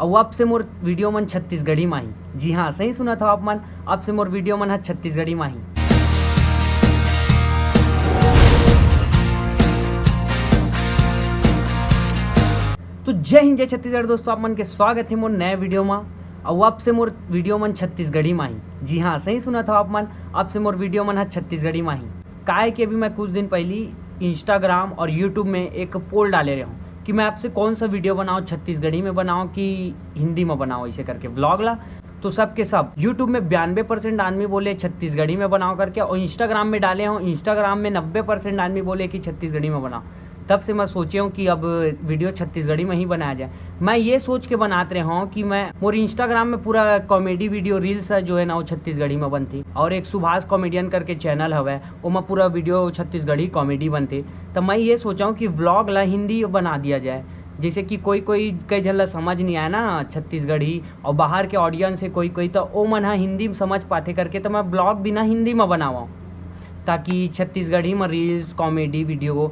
और अब से मोर वीडियो मन छत्तीसगढ़ी माही। जी हाँ, सही सुना था आप मन, अब से मोर वीडियो मन है छत्तीसगढ़ी माही। तो जय हिंद जय छत्तीसगढ़ दोस्तों, आप मन के स्वागत है मोर नए वीडियो में। और अब से मोर वीडियो मन छत्तीसगढ़ी माही। जी हाँ, सही सुना था आप मन, अब से मोर वीडियो मन है छत्तीसगढ़ी माही। काहे कि अभी मैं कुछ दिन पहले इंस्टाग्राम और यूट्यूब में एक पोल डाले रहा हूँ कि मैं आपसे कौन सा वीडियो बनाऊँ, छत्तीसगढ़ी में बनाऊँ कि हिंदी में बनाऊँ, ऐसे करके व्लॉग ला। तो सब के सब यूट्यूब में 92% आदमी बोले छत्तीसगढ़ी में बनाओ करके, और इंस्टाग्राम में डाले हूँ, इंस्टाग्राम में 90% आदमी बोले कि छत्तीसगढ़ी में बनाओ। तब से मैं सोचे हूँ कि अब वीडियो छत्तीसगढ़ी में ही बनाया जाए। मैं ये सोच के बनाते रहा हूँ कि मैं मोर इंस्टाग्राम में पूरा कॉमेडी वीडियो रील्स जो है ना वो छत्तीसगढ़ी में बनती, और एक सुभाष कॉमेडियन करके चैनल हवे वो में पूरा वीडियो छत्तीसगढ़ी कॉमेडी बनती। तो मैं ये सोचा हूँ कि व्लॉग ला हिंदी बना दिया जाए, जैसे कि कोई कई जन ला समझ नहीं आया ना छत्तीसगढ़ी, और बाहर के ऑडियंस है कोई तो ओ मन हा हिंदी समझ पाते करके, तो मैं ब्लॉग बिना हिंदी में बनावा ताकि छत्तीसगढ़ी में reels comedy video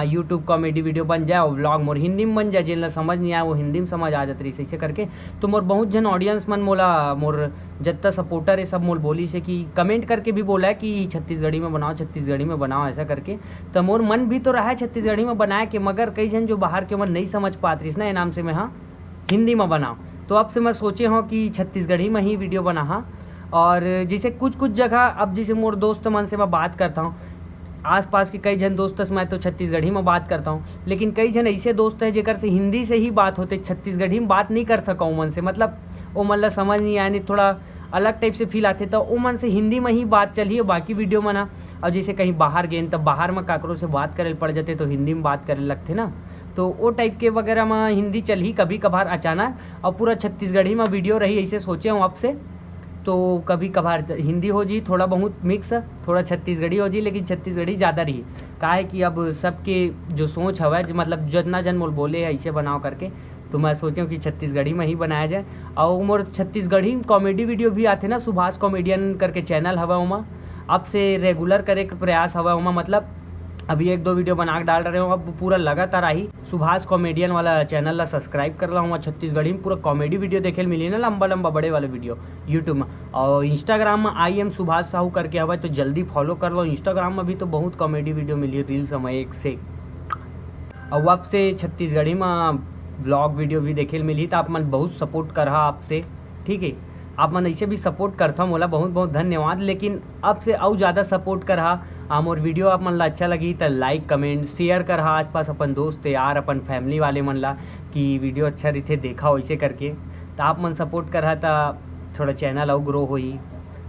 YouTube comedy video बन जाए और व्लॉग मोर हिंदी में बन जाए। जिन समझ नहीं आया वो हिंदी में समझ आ जाती ऐसे करके। तो मोर बहुत जन ऑडियंस मन मोला, मोर जितना सपोर्टर है सब मोल बोली से कि कमेंट करके भी बोला है कि छत्तीसगढ़ी में बनाओ, छत्तीसगढ़ी में बनाओ ऐसा करके। तो मोर मन भी तो रहा है छत्तीसगढ़ी में बनाए के, मगर कई जन जो बाहर के मन नहीं समझ पात रही ना, ये नाम से मैं हाँ हिंदी में बनाओ। तो अब से मैं सोचे हूँ कि छत्तीसगढ़ी में ही वीडियो बना हाँ। और जैसे कुछ जगह अब जैसे मोर दोस्त मन से मैं बात करता हूँ, आसपास के कई जन दोस्तों से मैं तो छत्तीसगढ़ी में बात करता हूँ, लेकिन कई जन ऐसे दोस्त हैं जेकर से हिंदी से ही बात होते, छत्तीसगढ़ी में बात नहीं कर सका मन से, मतलब वो मतलब समझ नहीं आया, नहीं थोड़ा अलग टाइप से फील आते, तो वो मन से हिंदी में ही बात चलिए बाकी वीडियो में ना। और जैसे कहीं बाहर गए तब बाहर में काकरों से बात करे पड़ जाते तो हिंदी में बात करे लगते ना, तो वो टाइप के वगैरह में हिंदी चल ही कभी कभार अचानक, और पूरा छत्तीसगढ़ी में वीडियो रही ऐसे सोचे हूँ आपसे। तो कभी कभार हिंदी हो जी, थोड़ा बहुत मिक्स, थोड़ा छत्तीसगढ़ी हो जी, लेकिन छत्तीसगढ़ी ज़्यादा रही। काहे कि अब सबके जो सोच हवा मतलब जितना जन मोल बोले ऐसे बनाओ करके, तो मैं सोचूं कि छत्तीसगढ़ी में ही बनाया जाए। और मोर छत्तीसगढ़ी कॉमेडी वीडियो भी आते ना, सुभाष कॉमेडियन करके चैनल हवा उमा, अब से रेगुलर करे के प्रयास हवा उमा, मतलब अभी 1-2 वीडियो बना के डाल रहे हो, अब पूरा लगातार आई सुभाष कॉमेडियन वाला चैनल ला सब्सक्राइब कर रहा हूँ। छत्तीसगढ़ी में पूरा कॉमेडी वीडियो देखे मिली ना, लंबा बड़े वाले वीडियो यूट्यूब में, और इंस्टाग्राम में IM सुभाष साहू करके हवा, तो जल्दी फॉलो कर लो। इंस्टाग्राम में भी तो बहुत कॉमेडी वीडियो मिली रील्स में एक से। और अब से छत्तीसगढ़ी में ब्लॉग वीडियो भी देखे मिली, तो आप मन बहुत सपोर्ट कर रहा आपसे, ठीक है। आप मन ऐसे भी सपोर्ट करता हूँ, बोला बहुत बहुत धन्यवाद। लेकिन अब से और ज़्यादा सपोर्ट कर रहा और वीडियो आप मन ला अच्छा लगी तो लाइक कमेंट शेयर कर रहा आसपास अपन दोस्त यार अपन फैमिली वाले मन ला कि वीडियो अच्छा रही थे देखा वैसे करके। तो आप मन सपोर्ट कर रहा तो थोड़ा चैनल और ग्रो होई,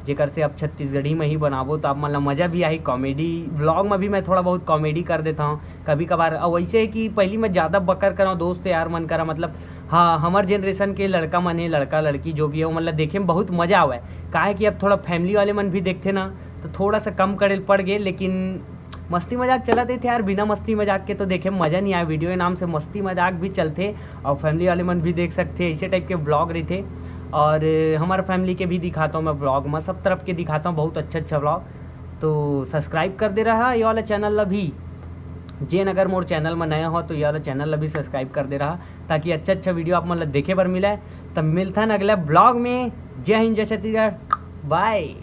जेकर से अब छत्तीसगढ़ी में ही बनाबो तो आप मन ला मज़ा भी आई। कॉमेडी व्लॉग में भी मैं थोड़ा बहुत कॉमेडी कर देता हूँ कभी कभार, और वैसे है कि पहली मैं ज़्यादा बकर कराऊँ दोस्त यार मन करा, मतलब हाँ हमारे जनरेशन के लड़का मन है, लड़का लड़की जो भी है वो मतलब देखे में बहुत मज़ा आवा है। काहे कि अब थोड़ा फैमिली वाले मन भी देखते ना, तो थोड़ा सा कम करे पड़ गए, लेकिन मस्ती मजाक चलाते थे यार, बिना मस्ती मजाक के तो देखे में मज़ा नहीं आया। वीडियो के नाम से मस्ती मजाक भी चलते और फैमिली वाले मन भी देख सकते, ऐसे टाइप के ब्लॉग रहे थे। और हमारे फैमिली के भी दिखाता हूँ मैं ब्लॉग में, सब तरफ के दिखाता हूँ, बहुत अच्छा ब्लॉग। तो सब्सक्राइब कर दे रहा ये वाला चैनल ला भी, जेन अगर मोर चैनल में नया हो तो ये वाला चैनल ला भी सब्सक्राइब कर दे रहा, ताकि अच्छा वीडियो आप मतलब देखे बर मिला है। तब मिलता है अगला ब्लॉग में। जय हिंद जय छत्तीसगढ़, बाय।